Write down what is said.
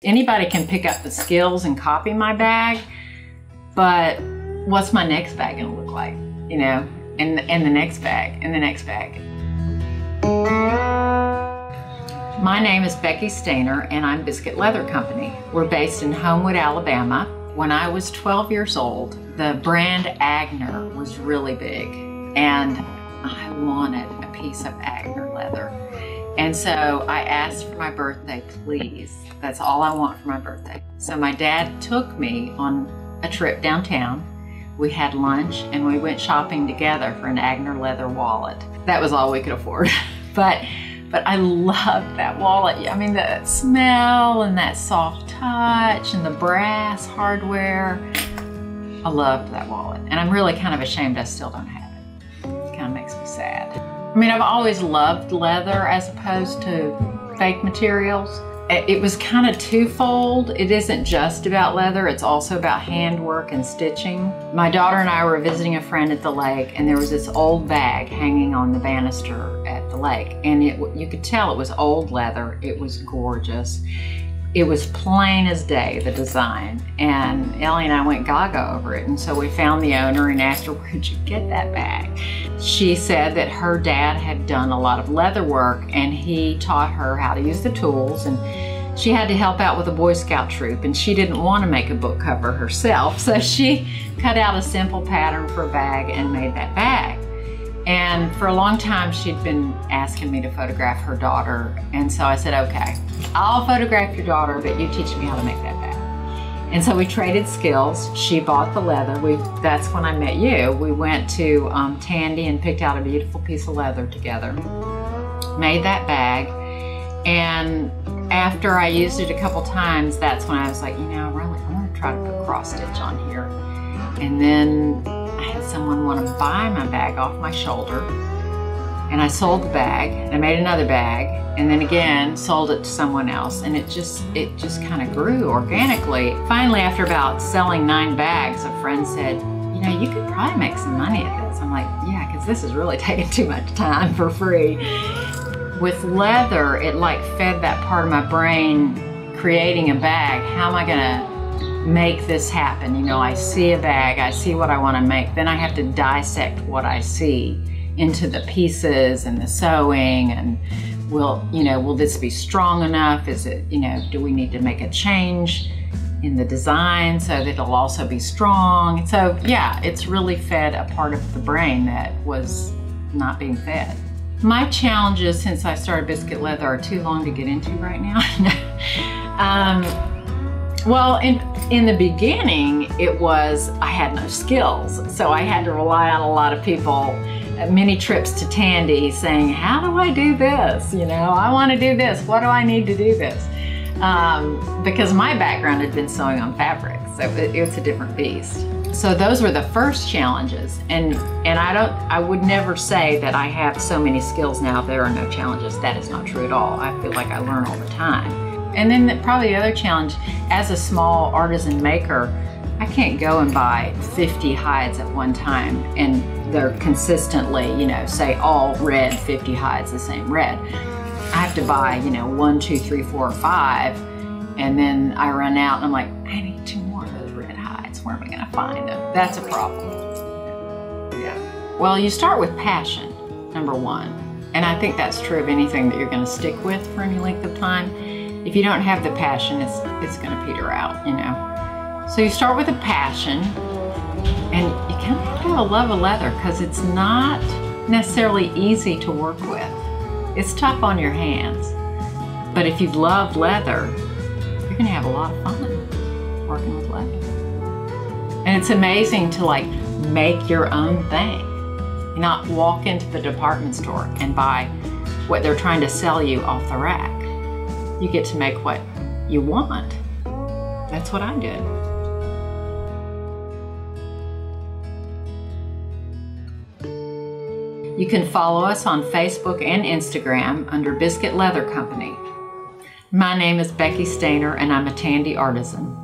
Anybody can pick up the skills and copy my bag, but what's my next bag gonna look like? You know, and the next bag, and the next bag. My name is Becky Stayner, and I'm Biscuit Leather Company. We're based in Homewood, Alabama. When I was 12 years old, the brand Agner was really big, and I wanted a piece of Agner leather. And so I asked for my birthday, please. That's all I want for my birthday. So my dad took me on a trip downtown. We had lunch and we went shopping together for an Agner leather wallet. That was all we could afford. But I loved that wallet. I mean, that smell and that soft touch and the brass hardware. I loved that wallet. And I'm really kind of ashamed I still don't have it. It kind of makes me sad. I mean, I've always loved leather as opposed to fake materials. It was kind of twofold. It isn't just about leather, it's also about handwork and stitching. My daughter and I were visiting a friend at the lake, and there was this old bag hanging on the banister at the lake. And you could tell it was old leather. It was gorgeous. It was plain as day, the design. And Ellie and I went gaga over it. And so we found the owner and asked her, where'd you get that bag? She said that her dad had done a lot of leather work and he taught her how to use the tools, and she had to help out with a Boy Scout troop, and she didn't want to make a book cover herself. So she cut out a simple pattern for a bag and made that bag. And for a long time, she'd been asking me to photograph her daughter. And so I said, okay, I'll photograph your daughter, but you teach me how to make that bag. And so we traded skills. She bought the leather. That's when I met you. We went to Tandy and picked out a beautiful piece of leather together, made that bag. And after I used it a couple times, that's when I was like, you know, I want to try to put cross stitch on here. And then I had someone want to buy my bag off my shoulder, and I sold the bag, and I made another bag, and then again sold it to someone else, and it just kind of grew organically. Finally, after about selling 9 bags, a friend said, you know, you could probably make some money at this. I'm like, yeah, because this is really taking too much time for free. With leather, it like fed that part of my brain, creating a bag. How am I gonna make this happen? You know, I see a bag, I see what I want to make, then I have to dissect what I see into the pieces and the sewing, and will this be strong enough? Is it, you know, do we need to make a change in the design so that it'll also be strong? So yeah, it's really fed a part of the brain that was not being fed. My challenges since I started Biscuit Leather are too long to get into right now. Well, in the beginning, it was I had no skills, so I had to rely on a lot of people, many trips to Tandy saying, how do I do this? You know, I want to do this. What do I need to do this? Because my background had been sewing on fabric, so it's a different beast. So those were the first challenges, and I would never say that I have so many skills now there are no challenges. That is not true at all. I feel like I learn all the time. And then probably the other challenge, as a small artisan maker, I can't go and buy 50 hides at one time and they're consistently, you know, say all red, 50 hides, the same red. I have to buy, you know, 1, 2, 3, 4, 5, and then I run out and I'm like, I need 2 more of those red hides. Where am I gonna find them? That's a problem. Yeah. Well, you start with passion, number 1. And I think that's true of anything that you're gonna stick with for any length of time. If you don't have the passion, it's gonna peter out, you know. So you start with a passion, and you kind of have to have a love of leather because it's not necessarily easy to work with. It's tough on your hands. But if you've loved leather, you're gonna have a lot of fun working with leather. And it's amazing to like make your own thing. You not walk into the department store and buy what they're trying to sell you off the rack. You get to make what you want. That's what I did. You can follow us on Facebook and Instagram under Biscuit Leather Company. My name is Becky Stayner, and I'm a Tandy artisan.